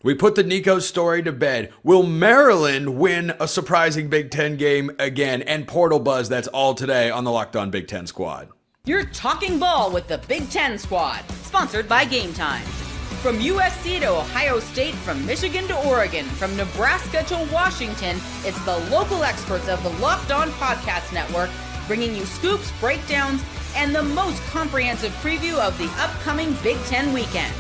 We put the Nico story to bed. Will Maryland win a surprising Big Ten game again? And Portal Buzz, that's all today on the Locked On Big Ten Squad. You're talking ball with the Big Ten Squad, sponsored by Game Time. From USC to Ohio State, from Michigan to Oregon, from Nebraska to Washington, it's the local experts of the Locked On Podcast Network bringing you scoops, breakdowns, and the most comprehensive preview of the upcoming Big Ten weekend.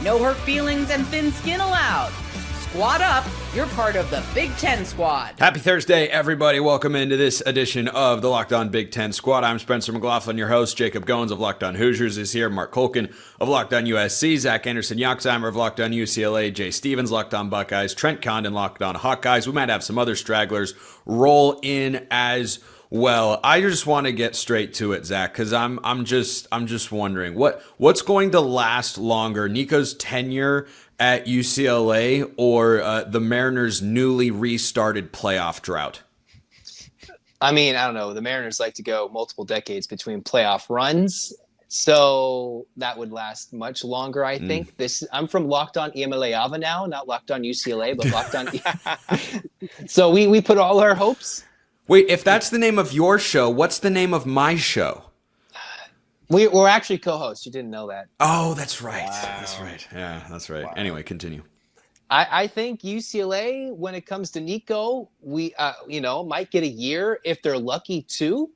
No hurt feelings and thin skin allowed. Squad up, you're part of the Big Ten Squad. Happy Thursday, everybody. Welcome into this edition of the Locked On Big Ten Squad. I'm Spencer McLaughlin, your host. Jacob Goins of Locked On Hoosiers is here. Mark Colkin of Locked On USC. Zach Anderson-Yoxheimer of Locked On UCLA. Jay Stevens, Locked On Buckeyes. Trent Condon, Locked On Hawkeyes. We might have some other stragglers roll in as well. I just want to get straight to it, Zach, because I'm just wondering what's going to last longer, Nico's tenure at UCLA or the Mariners' newly restarted playoff drought? I mean, I don't know. The Mariners like to go multiple decades between playoff runs, so that would last much longer, I think. I'm from Locked On Iamaleava now, not Locked On UCLA, but Locked On. So we put all our hopes. Wait, if that's the name of your show, what's the name of my show? We're actually co-hosts. You didn't know that. Oh, that's right. Wow. That's right. Yeah, that's right. Wow. Anyway, continue. I think UCLA, when it comes to Nico, we might get a year if they're lucky too,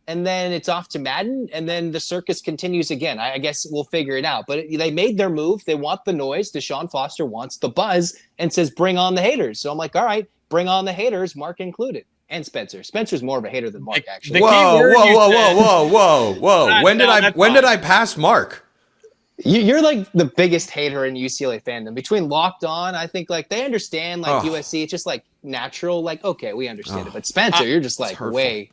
and then it's off to Madden, and then the circus continues again. I guess we'll figure it out. But they made their move. They want the noise. Deshaun Foster wants the buzz and says, "Bring on the haters." So I'm like, all right, bring on the haters, Mark included. And Spencer. Spencer's more of a hater than Mark, actually. Whoa. When did I pass Mark? You're like the biggest hater in UCLA fandom. Between Locked On, I think like they understand like USC. It's just like natural. Like, okay, we understand it. But Spencer, you're just like way.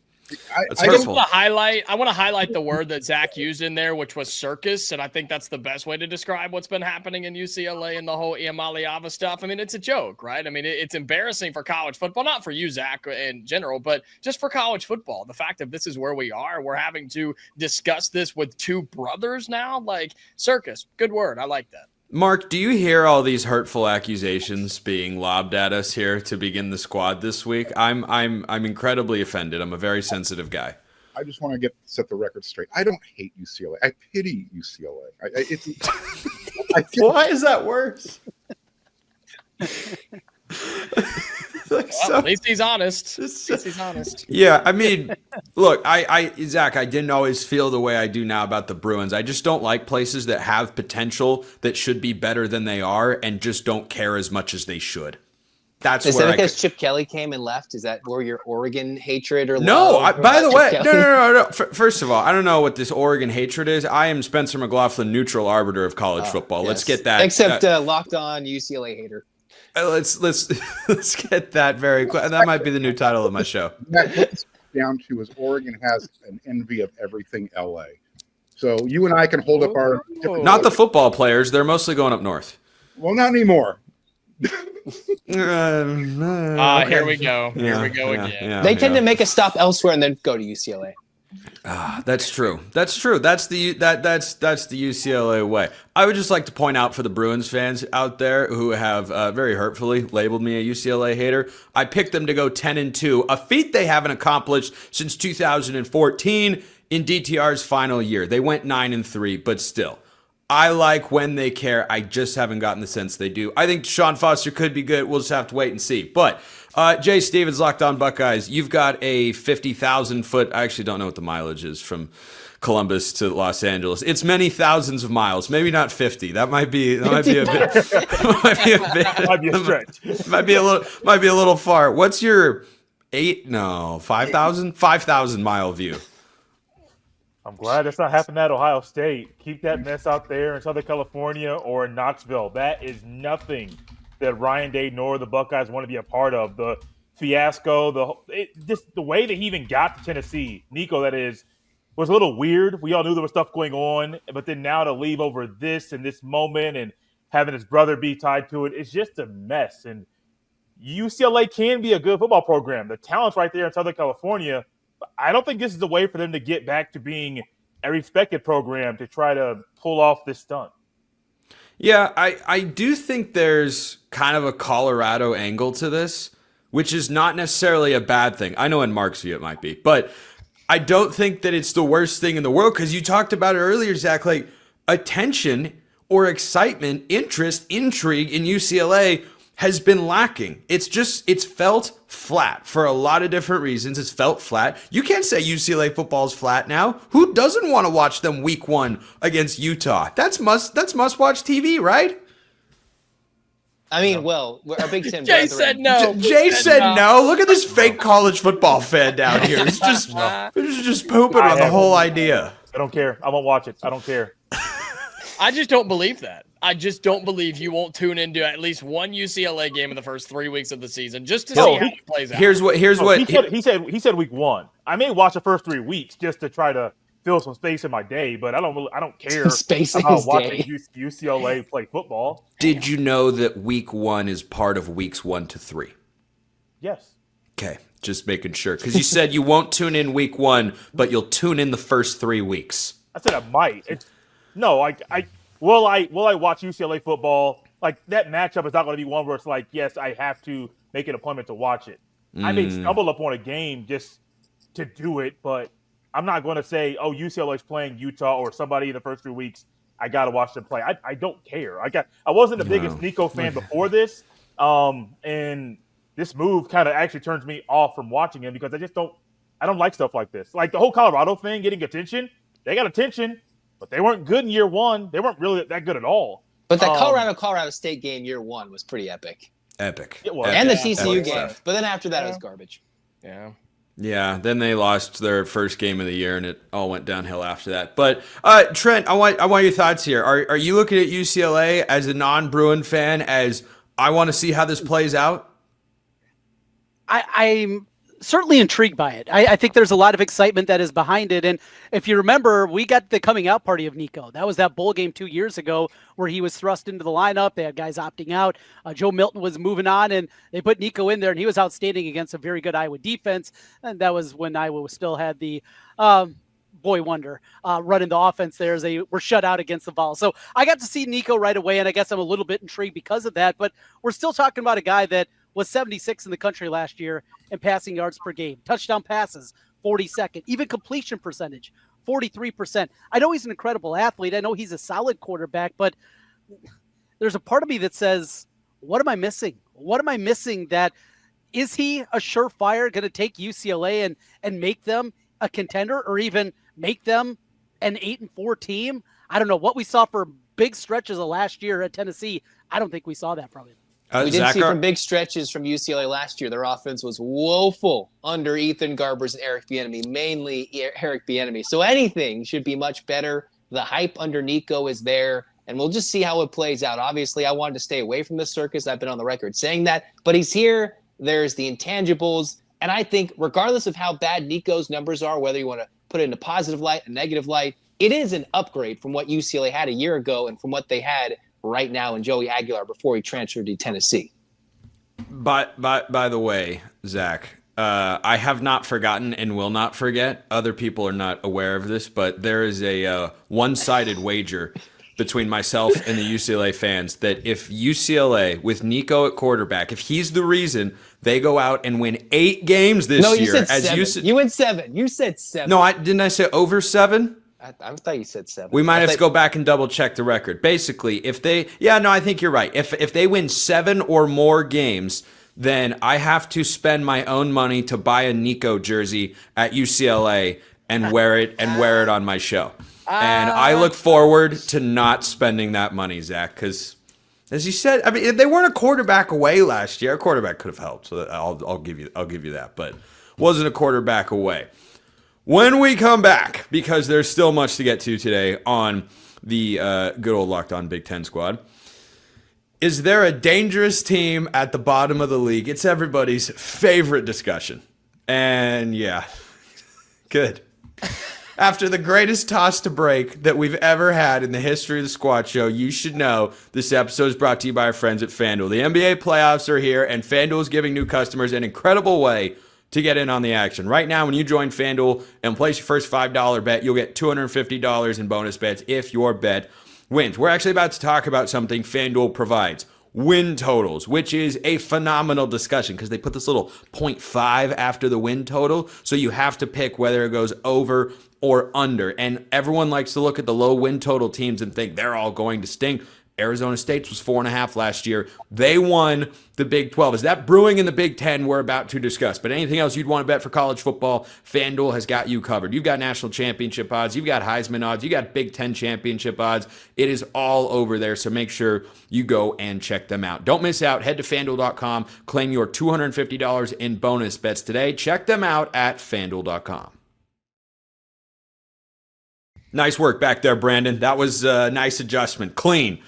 I just want to highlight the word that Zach used in there, which was circus, and I think that's the best way to describe what's been happening in UCLA and the whole Iamaleava stuff. I mean, it's a joke, right? I mean, it's embarrassing for college football, not for you, Zach, in general, but just for college football. The fact that this is where we are, we're having to discuss this with two brothers now, like circus. Good word. I like that. Mark, do you hear all these hurtful accusations being lobbed at us here to begin the squad this week? I'm incredibly offended. I'm a very sensitive guy. I just want to set the record straight. I don't hate UCLA. I pity UCLA. Why is that worse? At least he's honest. He's honest. Yeah, I mean, look, Zach, I didn't always feel the way I do now about the Bruins. I just don't like places that have potential that should be better than they are and just don't care as much as they should. Is that because Chip Kelly came and left? Is that where your Oregon hatred or no? By the way, no. First of all, I don't know what this Oregon hatred is. I am Spencer McLaughlin, neutral arbiter of college football. Yes. Let's get that. Except Locked On UCLA hater. Let's get that very quick. That might be the new title of my show. What it's down to is Oregon has an envy of everything LA. So you and I can hold up our not the football players. They're mostly going up north. Well, not anymore. Here we go. Here we go again. They tend to make a stop elsewhere and then go to UCLA. That's true. That's the UCLA way. I would just like to point out for the Bruins fans out there who have very hurtfully labeled me a UCLA hater, I picked them to go 10-2, a feat they haven't accomplished since 2014 in DTR's final year. They went 9-3, but still. I like when they care. I just haven't gotten the sense they do. I think Deshaun Foster could be good. We'll just have to wait and see. But Jay Stevens, Locked On Buckeyes, you've got a 50,000-foot. I actually don't know what the mileage is from Columbus to Los Angeles. It's many thousands of miles. Maybe not 50. That might be a bit. Might be a stretch. Might be a little far. What's your 5,000 mile view? I'm glad that's not happening at Ohio State. Keep that mess out there in Southern California or in Knoxville. That is nothing that Ryan Day nor the Buckeyes want to be a part of. The fiasco, the way that he even got to Tennessee, Nico, that is, was a little weird. We all knew there was stuff going on, but then now to leave over this and this moment and having his brother be tied to it, it's just a mess. And UCLA can be a good football program. The talent's right there in Southern California. I don't think this is the way for them to get back to being a respected program to try to pull off this stunt. Yeah, I do think there's kind of a Colorado angle to this, which is not necessarily a bad thing. I know in Mark's view it might be, but I don't think that it's the worst thing in the world because you talked about it earlier, Zach, like attention or excitement, interest, intrigue in UCLA has been lacking. It's felt flat for a lot of different reasons. It's felt flat. You can't say UCLA football's flat now. Who doesn't want to watch them week 1 against Utah? That's must watch TV, right? I mean, well, our Big Ten Jay brethren- said no. Jay said no. Look at this fake college football fan down here. It's just pooping on the whole idea. I don't care. I won't watch it. I don't care. I just don't believe that. I just don't believe you won't tune into at least one UCLA game in the first 3 weeks of the season just to see how it plays out. Here's what He said week 1. I may watch the first 3 weeks just to try to fill some space in my day, but I don't care Space in about his watching day. UCLA play football. Did you know that week 1 is part of weeks 1 to 3? Yes. Okay, just making sure because you said you won't tune in week 1, but you'll tune in the first 3 weeks. I said I might. Will I watch UCLA football? Like that matchup is not going to be one where it's like, yes, I have to make an appointment to watch it. I may stumble upon a game just to do it, but I'm not going to say, oh, UCLA's playing Utah or somebody in the first 3 weeks. I got to watch them play. I don't care. I wasn't the biggest Nico fan before this, and this move kind of actually turns me off from watching him because I don't like stuff like this. Like the whole Colorado thing getting attention. They got attention, but they weren't good in year 1. They weren't really that good at all. But the Colorado State game year 1 was pretty epic. Epic. It was. And the Epic. TCU Epic game. stuff. But then after that, it was garbage. Yeah. Yeah, then they lost their first game of the year, and it all went downhill after that. But Trent, I want your thoughts here. Are you looking at UCLA as a non-Bruin fan as I want to see how this plays out? I'm certainly intrigued by it. I think there's a lot of excitement that is behind it. And if you remember, we got the coming out party of Nico. That was that bowl game 2 years ago where he was thrust into the lineup. They had guys opting out. Joe Milton was moving on, and they put Nico in there, and he was outstanding against a very good Iowa defense. And that was when Iowa still had the boy wonder running the offense there as they were shut out against the Vols. So I got to see Nico right away, and I guess I'm a little bit intrigued because of that. But we're still talking about a guy that was 76 in the country last year in passing yards per game. Touchdown passes, 42nd. Even completion percentage, 43%. I know he's an incredible athlete. I know he's a solid quarterback, but there's a part of me that says, what am I missing? What am I missing? That is he a surefire going to take UCLA and make them a contender or even make them an 8-4 team? I don't know. What we saw for big stretches of last year at Tennessee, I don't think we saw that from him. We did see from big stretches from UCLA last year. Their offense was woeful under Ethan Garbers and Eric Bieniemy, mainly Eric Bieniemy. So anything should be much better. The hype under Nico is there, and we'll just see how it plays out. Obviously, I wanted to stay away from the circus. I've been on the record saying that, but he's here. There's the intangibles, and I think regardless of how bad Nico's numbers are, whether you want to put it in a positive light, a negative light, it is an upgrade from what UCLA had a year ago and from what they had right now in Joey Aguilar before he transferred to Tennessee. By the way, Zach, I have not forgotten and will not forget. Other people are not aware of this, but there is a one-sided wager between myself and the UCLA fans that if UCLA with Nico at quarterback, if he's the reason they go out and win 8 games this year, you said 7. You went 7. You said 7. No, didn't I say over 7? I thought you said 7. We might have to go back and double check the record. Basically, I think you're right. If they win 7 or more games, then I have to spend my own money to buy a Nico jersey at UCLA and wear it on my show. And I look forward to not spending that money, Zach, because as you said, I mean, they weren't a quarterback away last year. A quarterback could have helped, so I'll give you that, but wasn't a quarterback away. When we come back, because there's still much to get to today on the good old Locked On Big Ten squad, is there a dangerous team at the bottom of the league? It's everybody's favorite discussion. And yeah, good. After the greatest toss to break that we've ever had in the history of the Squad Show, you should know this episode is brought to you by our friends at FanDuel. The NBA playoffs are here, and FanDuel is giving new customers an incredible way to get in on the action. Right now, when you join FanDuel and place your first $5 bet, you'll get $250 in bonus bets if your bet wins. We're actually about to talk about something FanDuel provides. Win totals, which is a phenomenal discussion because they put this little 0.5 after the win total. So you have to pick whether it goes over or under. And everyone likes to look at the low win total teams and think they're all going to stink. Arizona State's was 4.5 last year. They won the Big 12. Is that brewing in the Big 10 we're about to discuss? But anything else you'd want to bet for college football, FanDuel has got you covered. You've got national championship odds. You've got Heisman odds. You got Big 10 championship odds. It is all over there, so make sure you go and check them out. Don't miss out. Head to FanDuel.com. Claim your $250 in bonus bets today. Check them out at FanDuel.com. Nice work back there, Brandon. That was a nice adjustment. Clean.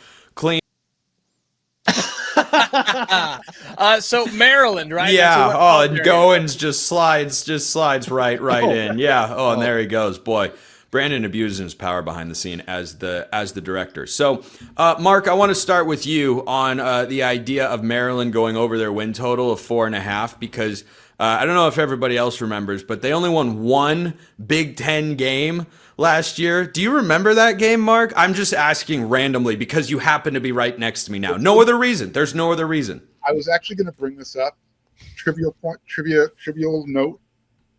So Maryland, right? Yeah. Oh, and Goins just slides right in. Yeah. Oh, and there he goes. Boy, Brandon abusing his power behind the scene as the director. So, Mark, I want to start with you on the idea of Maryland going over their win total of 4.5 because I don't know if everybody else remembers, but they only won one Big Ten game last year. Do you remember that game, Mark? I'm just asking randomly because you happen to be right next to me now. No other reason. There's no other reason. I was actually going to bring this up. Trivial note.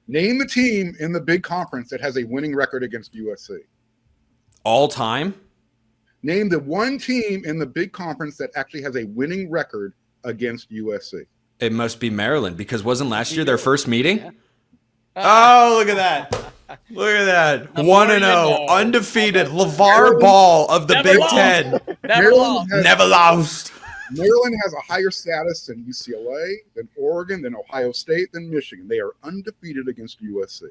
Name the team in the big conference that has a winning record against USC. All time? Name the one team in the big conference that actually has a winning record against USC. It must be Maryland because wasn't last year their first meeting? Yeah. Oh, look at that. Look at that. 1-0, undefeated. LeVar Ball of the Big Ten. Never lost. Maryland has a higher status than UCLA, than Oregon, than Ohio State, than Michigan. They are undefeated against USC.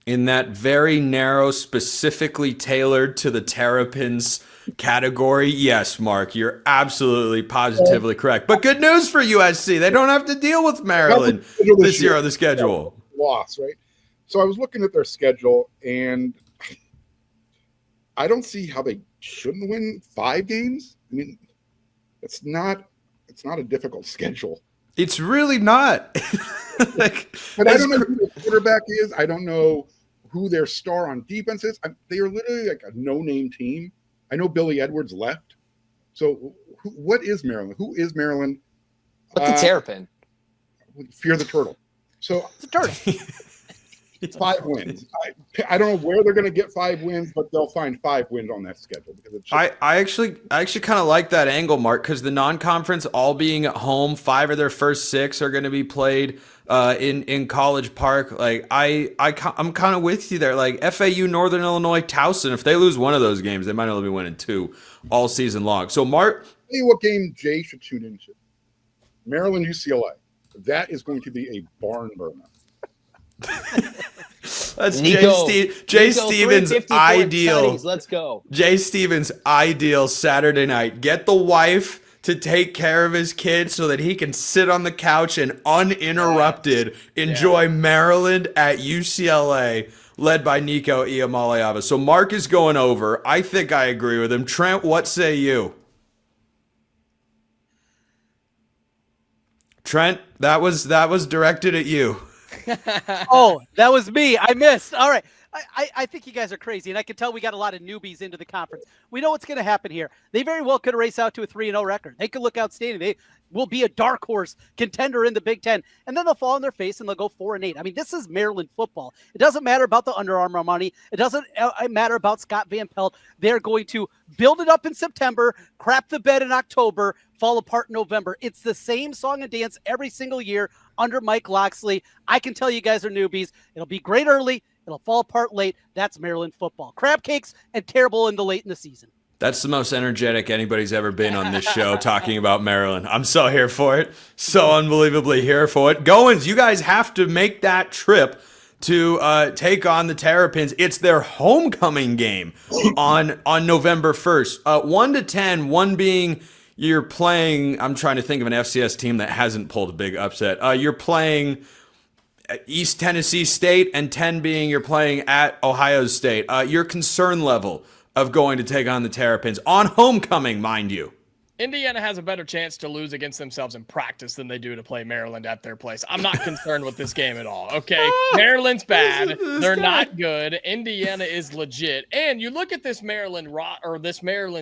In that very narrow, specifically tailored to the Terrapins category, yes, Mark, you're absolutely positively correct. But good news for USC. They don't have to deal with Maryland this year on the schedule. Loss, right? So I was looking at their schedule, and I don't see how they shouldn't win 5 games. I mean, it's not a difficult schedule. It's really not. But I don't know who the quarterback is. I don't know who their star on defense is. They are literally like a no-name team. I know Billy Edwards left. So what is Maryland? Who is Maryland? What's a terrapin? Fear the turtle. So it's a turtle. 5 wins. I don't know where they're going to get 5 wins, but they'll find 5 wins on that schedule. Because it's I actually kind of like that angle, Mark, because the non-conference all being at home, 5 of their first 6 are going to be played in College Park. Like I'm kind of with you there. Like FAU, Northern Illinois, Towson. If they lose one of those games, they might only be winning 2 all season long. So Mark, tell you what game Jay should tune into: Maryland UCLA. That is going to be a barn burner. That's Jay Stevens' ideal. Studies. Let's go. Jay Stevens' ideal Saturday night. Get the wife to take care of his kids so that he can sit on the couch and uninterrupted enjoy Maryland at UCLA, led by Nico Iamaleava. So Mark is going over. I think I agree with him. Trent, what say you? Trent, that was directed at you. Oh, that was me. I missed. All right. I think you guys are crazy, and I can tell we got a lot of newbies into the conference. We know what's going to happen here. They very well could race out to a 3-0 record. They could look outstanding. They will be a dark horse contender in the Big Ten, and then they'll fall on their face and they'll go 4-8. I mean, this is Maryland football. It doesn't matter about the Under Armour money. It doesn't matter about Scott Van Pelt. They're going to build it up in September, crap the bed in October, fall apart in November. It's the same song and dance every single year under Mike Loxley. I can tell you guys are newbies. It'll be great early. It'll fall apart late. That's Maryland football. Crab cakes and terrible in the late in the season. That's the most energetic anybody's ever been on this show talking about Maryland. I'm so here for it. So unbelievably here for it. Goins, you guys have to make that trip to take on the Terrapins. It's their homecoming game on November 1st. 1 to 10, 1 being you're playing, I'm trying to think of an FCS team that hasn't pulled a big upset. You're playing East Tennessee State, and 10 being you're playing at Ohio State. Your concern level of going to take on the Terrapins on homecoming, mind you. Indiana has a better chance to lose against themselves in practice than they do to play Maryland at their place. I'm not concerned with this game at all. Okay. Maryland's bad. They're not good. Indiana is legit. And you look at this Maryland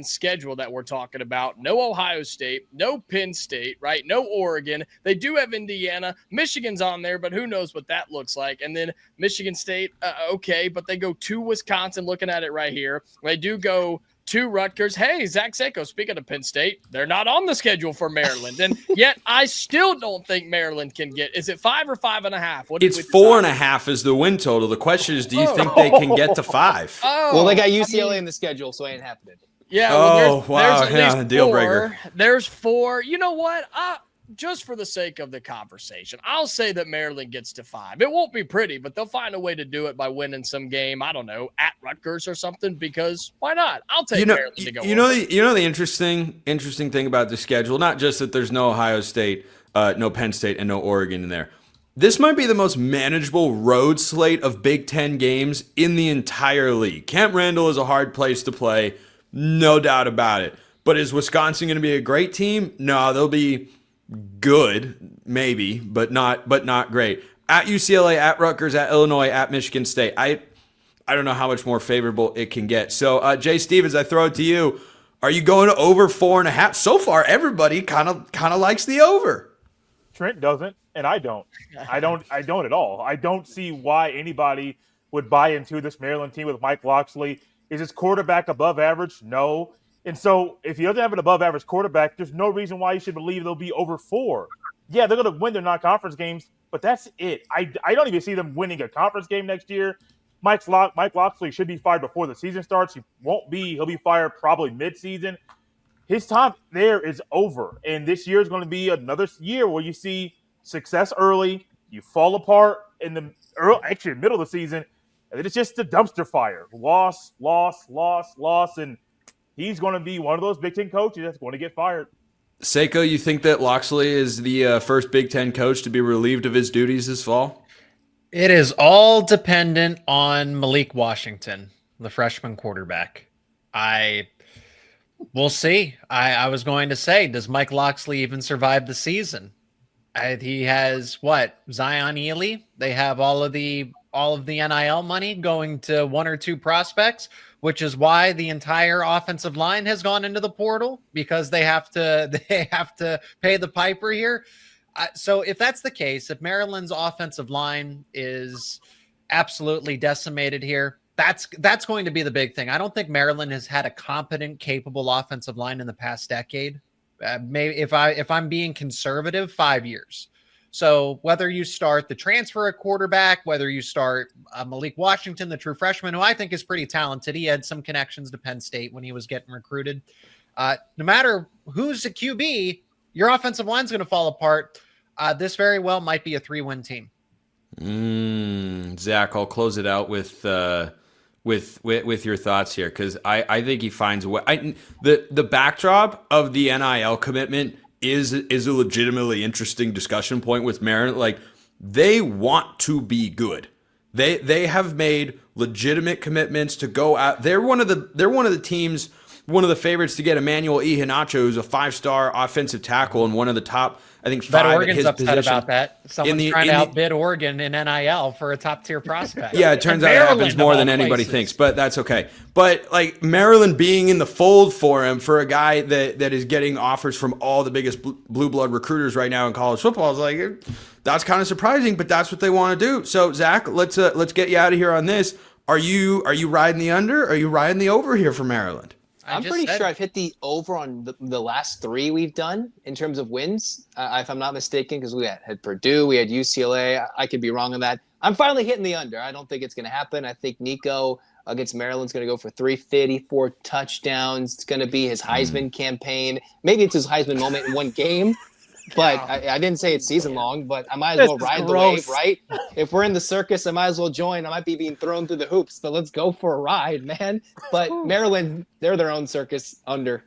schedule that we're talking about. No Ohio State, no Penn State, right? No Oregon. They do have Indiana. Michigan's on there, but who knows what that looks like. And then Michigan State, okay, but they go to Wisconsin, looking at it right here. They do go to Rutgers. Hey, Zach Seiko, speaking of Penn State, they're not on the schedule for Maryland. And yet I still don't think Maryland can get, is it 5 or 5.5? It's 4.5 is the win total. The question is, do you think they can get to 5? Well, they got UCLA in the schedule, so it ain't happening. Yeah. Well, wow. There's at least deal 4. breaker. There's 4. You know what? Just for the sake of the conversation, I'll say that Maryland gets to 5. It won't be pretty, but they'll find a way to do it by winning some game. I don't know, at Rutgers or something, because why not? I'll take Maryland to go. You know the interesting thing about the schedule, not just that there's no Ohio State, no Penn State, and no Oregon in there. This might be the most manageable road slate of Big Ten games in the entire league. Camp Randall is a hard place to play, no doubt about it. But is Wisconsin going to be a great team? No, they'll be good, maybe, but not great. At UCLA, at Rutgers, at Illinois, at Michigan State. I don't know how much more favorable it can get. So, Jay Stevens, I throw it to you. Are you going to over 4.5? So far, everybody kind of likes the over. Trent doesn't, and I don't. I don't at all. I don't see why anybody would buy into this Maryland team with Mike Locksley. Is his quarterback above average? No. And so if he doesn't have an above-average quarterback, there's no reason why you should believe they'll be over 4. Yeah, they're going to win their non-conference games, but that's it. I don't even see them winning a conference game next year. Mike Locksley should be fired before the season starts. He won't be. He'll be fired probably mid-season. His time there is over, and this year is going to be another year where you see success early, you fall apart in the middle of the season, and it's just a dumpster fire. Loss, and he's going to be one of those Big Ten coaches that's going to get fired. Seiko, you think that Locksley is the first Big Ten coach to be relieved of his duties this fall? It is all dependent on Malik Washington, the freshman quarterback. We'll see. I was going to say, does Mike Locksley even survive the season? He has Zion Ely. They have all of the NIL money going to 1 or 2 prospects, which is why the entire offensive line has gone into the portal, because they have to pay the piper here. So if that's the case, if Maryland's offensive line is absolutely decimated here, that's going to be the big thing. I don't think Maryland has had a competent, capable offensive line in the past decade. Maybe if I'm being conservative, 5 years. So whether you start the transfer at quarterback, whether you start Malik Washington, the true freshman, who I think is pretty talented. He had some connections to Penn State when he was getting recruited. No matter who's a QB, your offensive line's going to fall apart. This very well might be a 3-win team. Zach, I'll close it out with your thoughts here, because I think he finds a way. The backdrop of the NIL commitment is a legitimately interesting discussion point with Maryland. Like, they want to be good. They have made legitimate commitments to go out. They're one of the teams, one of the favorites to get Emmanuel Iheanacho, who's a 5-star offensive tackle and one of the top, I think, 5 Oregon's at his upset position. about that. Someone's trying to outbid Oregon in NIL for a top-tier prospect. Yeah, it turns out it happens more than anybody thinks, but that's okay. But like, Maryland being in the fold for him, for a guy that is getting offers from all the biggest blue blood recruiters right now in college football, is like, that's kind of surprising, but that's what they want to do. So Zach, let's get you out of here on this. Are you riding the under? Or are you riding the over here for Maryland? I'm pretty sure I've hit the over on the last 3 we've done in terms of wins, if I'm not mistaken, because we had Purdue, we had UCLA. I could be wrong on that. I'm finally hitting the under. I don't think it's going to happen. I think Nico against Maryland's going to go for 354 touchdowns. It's going to be his Heisman campaign. Maybe it's his Heisman moment in one game. But I didn't say it's season long, but I might as well ride the wave, right? If we're in the circus, I might as well join. I might be being thrown through the hoops, but let's go for a ride, man. But Maryland, they're their own circus. Under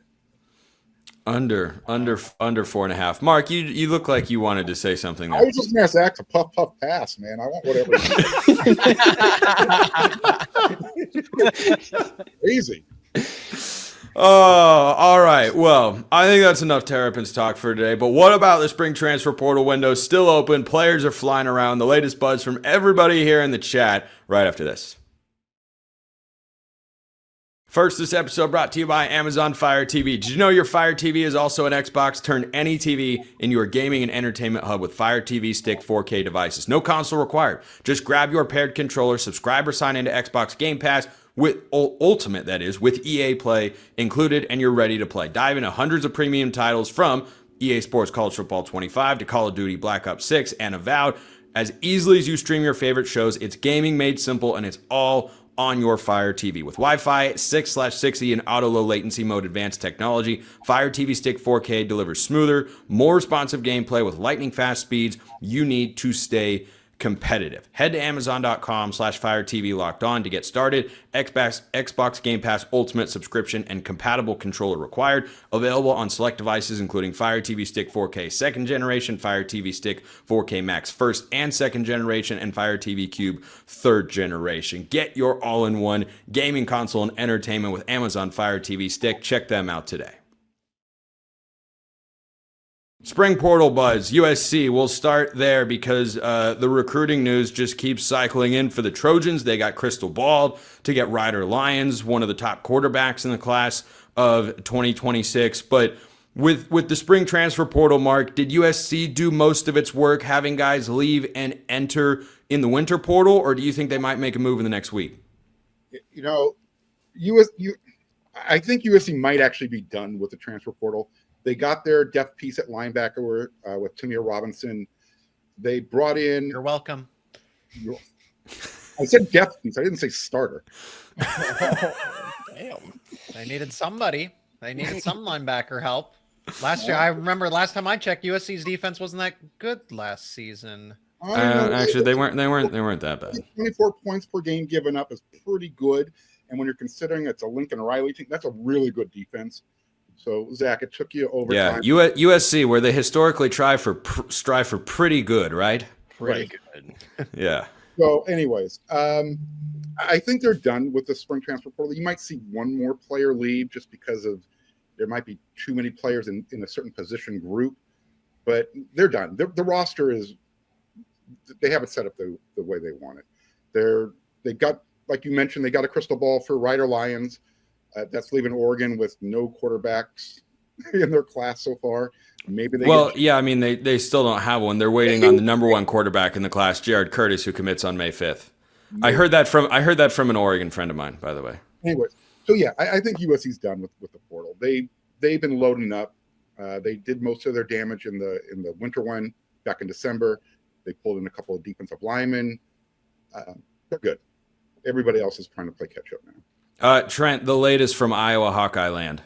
4.5. Mark, you look like you wanted to say something there. I was just going to ask Zach to puff pass, man. I want whatever. Easy. all right. Well, I think that's enough Terrapins talk for today. But what about the spring transfer portal window? Still open. Players are flying around. The latest buzz from everybody here in the chat right after this. First, this episode brought to you by Amazon Fire TV. Did you know your Fire TV is also an Xbox? Turn any TV into your gaming and entertainment hub with Fire TV Stick 4K devices. No console required. Just grab your paired controller, subscribe or sign into Xbox Game Pass with Ultimate, that is, with EA Play included, and you're ready to play. Dive into hundreds of premium titles from EA Sports College Football 25 to Call of Duty Black Ops 6 and Avowed. As easily as you stream your favorite shows, it's gaming made simple, and it's all on your Fire TV. With Wi-Fi 6/6E and auto low latency mode advanced technology, Fire TV Stick 4K delivers smoother, more responsive gameplay with lightning fast speeds you need to stay competitive. Head to Amazon.com/Fire TV Locked On to get started. Xbox Game Pass Ultimate subscription and compatible controller required. Available on select devices including Fire TV Stick 4K 2nd generation, Fire TV Stick 4K Max 1st and 2nd generation, and Fire TV Cube 3rd generation. Get your all-in-one gaming console and entertainment with Amazon Fire TV Stick. Check them out today. Spring portal buzz, USC. We'll start there because the recruiting news just keeps cycling in for the Trojans. They got crystal balled to get Ryder Lyons, one of the top quarterbacks in the class of 2026. But with the spring transfer portal, Mark, did USC do most of its work having guys leave and enter in the winter portal, or do you think they might make a move in the next week? You know, I think USC might actually be done with the transfer portal. They got their depth piece at linebacker with Tamir Robinson. They brought in. You're welcome. I said depth piece. I didn't say starter. Damn. They needed somebody. They needed some linebacker help. Last year, I remember last time I checked, USC's defense wasn't that good last season. Actually, they weren't that bad. 24 points per game given up is pretty good, and when you're considering it's a Lincoln Riley team, that's a really good defense. So, Zach, it took you over time. USC, where they historically strive for pretty good, right? Pretty good. Yeah. So, anyways, I think they're done with the spring transfer portal. You might see one more player leave just because of there might be too many players in a certain position group, but they're done. The roster is they have it set up the way they want it. They got, like you mentioned, they got a crystal ball for Ryder Lyons. That's leaving Oregon with no quarterbacks in their class so far. Maybe they. Well, yeah, I mean they still don't have one. They're waiting on the number one quarterback in the class, Jared Curtis, who commits on May 5th. I heard that from an Oregon friend of mine, by the way. Anyways, so yeah, I think USC's done with the portal. They've been loading up. They did most of their damage in the winter one back in December. They pulled in a couple of defensive linemen. They're good. Everybody else is trying to play catch up now. Trent, the latest from Iowa Hawkeye land.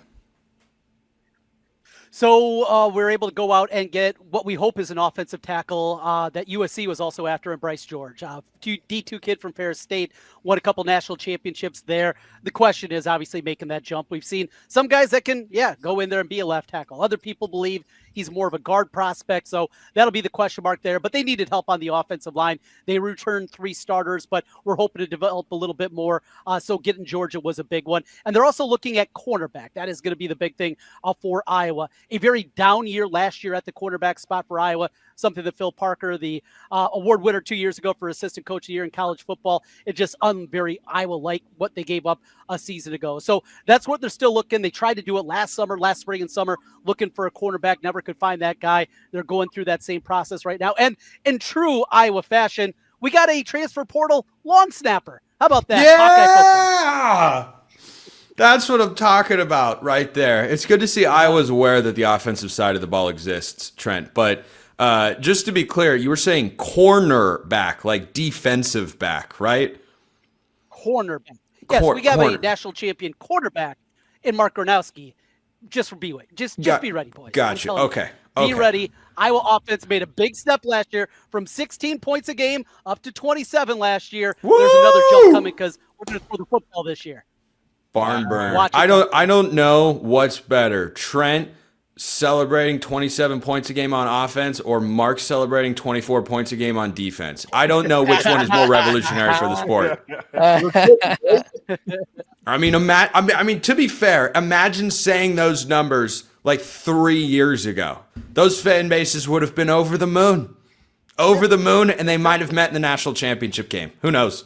So we're able to go out and get what we hope is an offensive tackle that USC was also after in Bryce George. D2 kid from Ferris State, won a couple national championships there. The question is obviously making that jump. We've seen some guys that can, go in there and be a left tackle. Other people believe he's more of a guard prospect, so that'll be the question mark there. But they needed help on the offensive line. They returned 3 starters, but we're hoping to develop a little bit more. So getting Georgia was a big one. And they're also looking at cornerback. That is going to be the big thing for Iowa. A very down year last year at the quarterback spot for Iowa, something that Phil Parker, the award winner 2 years ago for assistant coach of the year in college football, it just very Iowa-like what they gave up a season ago. So that's what they're still looking. They tried to do it last spring and summer, looking for a cornerback, never could find that guy. They're going through that same process right now. And in true Iowa fashion, we got a transfer portal long snapper. How about that? Yeah! That's what I'm talking about right there. It's good to see Iowa's aware that the offensive side of the ball exists, Trent. But just to be clear, you were saying cornerback, like defensive back, right? Cornerback. Yes, we have a national champion quarterback in Mark Gronowski. Just for B-Way. Just be ready, boys. Gotcha. Okay. Be ready. Iowa offense made a big step last year from 16 points a game up to 27 last year. Woo! There's another jump coming because we're going to throw the football this year. Barn burn. I don't know what's better. Trent celebrating 27 points a game on offense or Mark celebrating 24 points a game on defense. I don't know which one is more revolutionary for the sport. I mean, to be fair, imagine saying those numbers like 3 years ago. Those fan bases would have been over the moon. Over the moon, and they might have met in the national championship game. Who knows?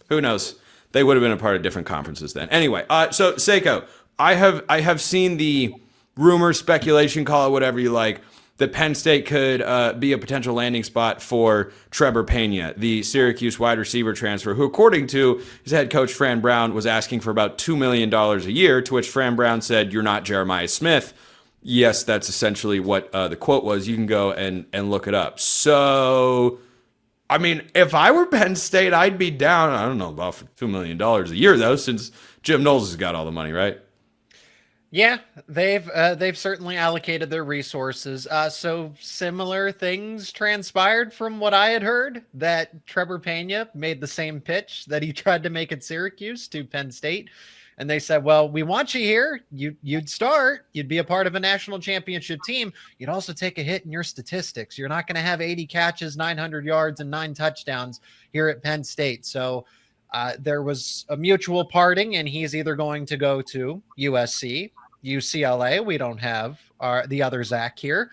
Who knows? They would have been a part of different conferences then. Anyway, so Seiko, I have seen the rumor, speculation, call it whatever you like, that Penn State could be a potential landing spot for Trevor Pena, the Syracuse wide receiver transfer, who, according to his head coach, Fran Brown, was asking for about $2 million a year, to which Fran Brown said, "You're not Jeremiah Smith." Yes, that's essentially what the quote was. You can go and look it up. So, I mean, if I were Penn State, I'd be down. I don't know about for $2 million a year, though, since Jim Knowles has got all the money, right? Yeah, they've certainly allocated their resources. So similar things transpired from what I had heard, that Trevor Pena made the same pitch that he tried to make at Syracuse to Penn State. And they said, well, we want you here. You'd start. You'd be a part of a national championship team. You'd also take a hit in your statistics. You're not going to have 80 catches, 900 yards, and 9 touchdowns here at Penn State. So there was a mutual parting, and he's either going to go to USC, UCLA, we don't have the other Zach here,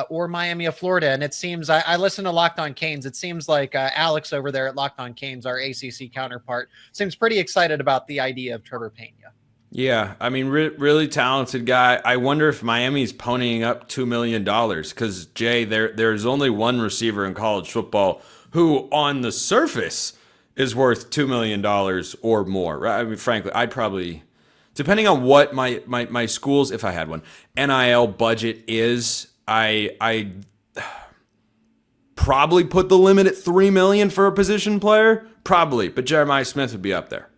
or Miami of Florida. And it seems, I listen to Locked On Canes, it seems like Alex over there at Locked On Canes, our ACC counterpart, seems pretty excited about the idea of Trevor Pena. Yeah, I mean, really talented guy. I wonder if Miami's ponying up $2 million, because, Jay, there's only one receiver in college football who, on the surface, is worth $2 million or more. Right? I mean, frankly, I'd probably... Depending on what my school's, if I had one, NIL budget is, I probably put the limit at $3 million for a position player, probably. But Jeremiah Smith would be up there.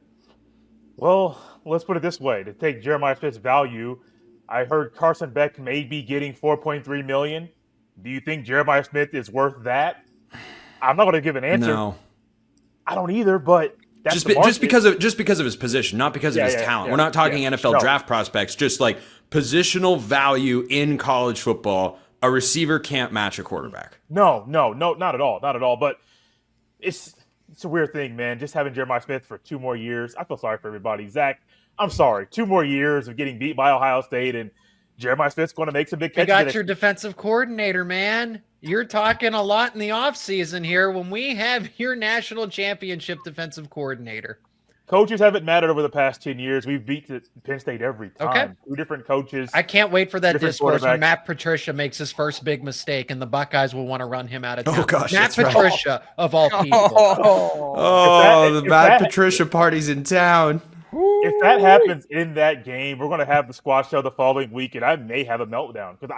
Well, let's put it this way: to take Jeremiah Smith's value, I heard Carson Beck may be getting $4.3 million. Do you think Jeremiah Smith is worth that? I'm not going to give an answer. No, I don't either, but. Just because of his position, not because of his talent. We're not talking NFL draft prospects, just like positional value in college football. A receiver can't match a quarterback. No, not at all. But it's a weird thing, man. Just having Jeremiah Smith for 2 more years. I feel sorry for everybody. Zach, I'm sorry. 2 more years of getting beat by Ohio State, and Jeremiah Smith's going to make some big catches. You got your defensive coordinator, man. You're talking a lot in the offseason here when we have your national championship defensive coordinator. Coaches haven't mattered over the past 10 years. We've beat Penn State every time. Okay. 2 different coaches. I can't wait for that discourse when Matt Patricia makes his first big mistake and the Buckeyes will want to run him out of town. Oh, gosh, Matt Patricia, of all people. The Matt Patricia party's in town. If that happens in that game, we're going to have the squad show the following week, and I may have a meltdown because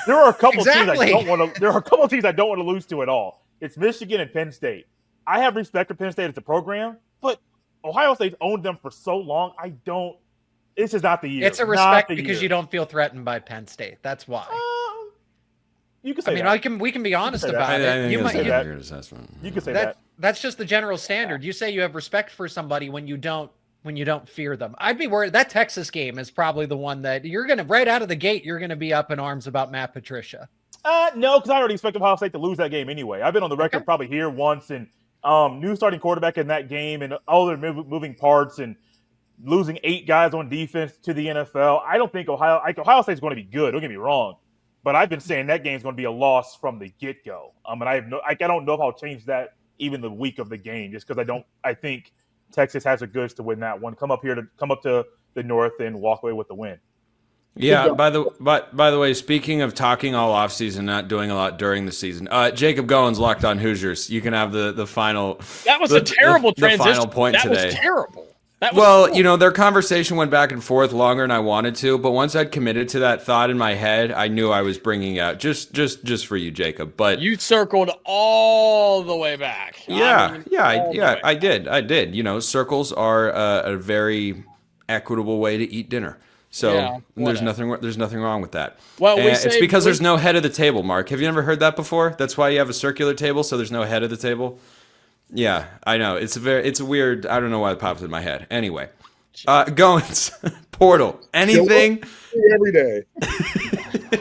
there are a couple teams I don't want to. There are a couple teams I don't want to lose to at all. It's Michigan and Penn State. I have respect for Penn State as a program, but Ohio State's owned them for so long. I don't. This is not the year. It's a respect because you don't feel threatened by Penn State. That's why. You can say that. We can be honest about it. You can say that. That's just the general standard. You say you have respect for somebody when you don't fear them. I'd be worried. That Texas game is probably the one that you're going to, right out of the gate, you're going to be up in arms about Matt Patricia. No, because I already expect Ohio State to lose that game anyway. I've been on the record probably here once, and new starting quarterback in that game and all their moving parts and losing 8 guys on defense to the NFL. I don't think Ohio State's going to be good. Don't get me wrong. But I've been saying that game's going to be a loss from the get-go. And I don't know if I'll change that even the week of the game, just because I think Texas has the goods to win that one. Come up to the north and walk away with the win. Yeah. By the way, speaking of talking all offseason, not doing a lot during the season, Jacob Goins, Locked On Hoosiers. You can have the final. That was a terrible transition. The final point today. That was terrible. Their conversation went back and forth longer than I wanted to, but once I'd committed to that thought in my head, I knew I was bringing out just for you, Jacob. But you circled all the way back. I did. Circles are a very equitable way to eat dinner. So there's nothing wrong with that. Well, it's because there's no head of the table, Mark. Have you ever heard that before? That's why you have a circular table, so there's no head of the table. Yeah, I know. It's a weird. I don't know why it pops in my head. Anyway, Goins, Portal. Anything every day.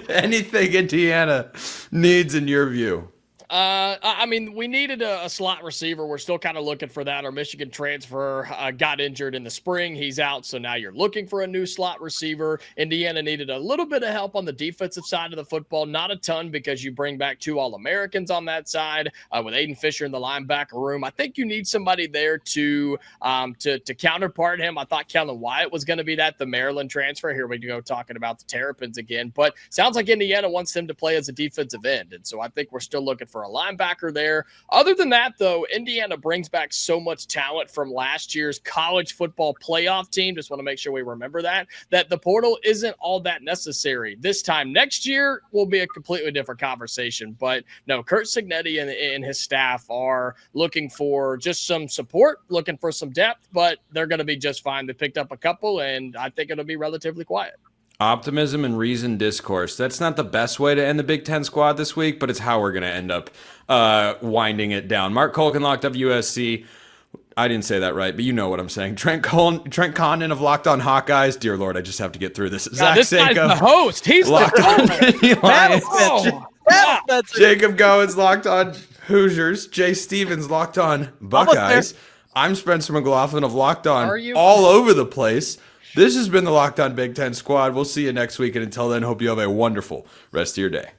Anything Indiana needs in your view? I mean, we needed a slot receiver. We're still kind of looking for that. Our Michigan transfer got injured in the spring. He's out, so now you're looking for a new slot receiver. Indiana needed a little bit of help on the defensive side of the football. Not a ton because you bring back 2 All-Americans on that side with Aiden Fisher in the linebacker room. I think you need somebody there to counterpart him. I thought Kellen Wyatt was going to be that, the Maryland transfer. Here we go talking about the Terrapins again. But sounds like Indiana wants him to play as a defensive end, and so I think we're still looking for a linebacker there. Other than that, though, Indiana brings back so much talent from last year's college football playoff team. Just want to make sure we remember that the portal isn't all that necessary. This time next year will be a completely different conversation. But no, Kurt Cignetti and his staff are looking for just some support, looking for some depth, but they're going to be just fine. They picked up a couple, and I think it'll be relatively quiet. Optimism and reasoned discourse. That's not the best way to end the Big Ten squad this week, but it's how we're going to end up winding it down. Mark Colkin locked up USC. I didn't say that right, but you know what I'm saying. Trent Condon of Locked On Hawkeyes. Dear Lord, I just have to get through this. God, this guy's the host. He's Locked the Lions. Jacob Goins Locked On Hoosiers. Jay Stevens Locked On Buckeyes. I'm Spencer McLaughlin of Locked On all over the place. This has been the Locked On Big Ten Squad. We'll see you next week, and until then, hope you have a wonderful rest of your day.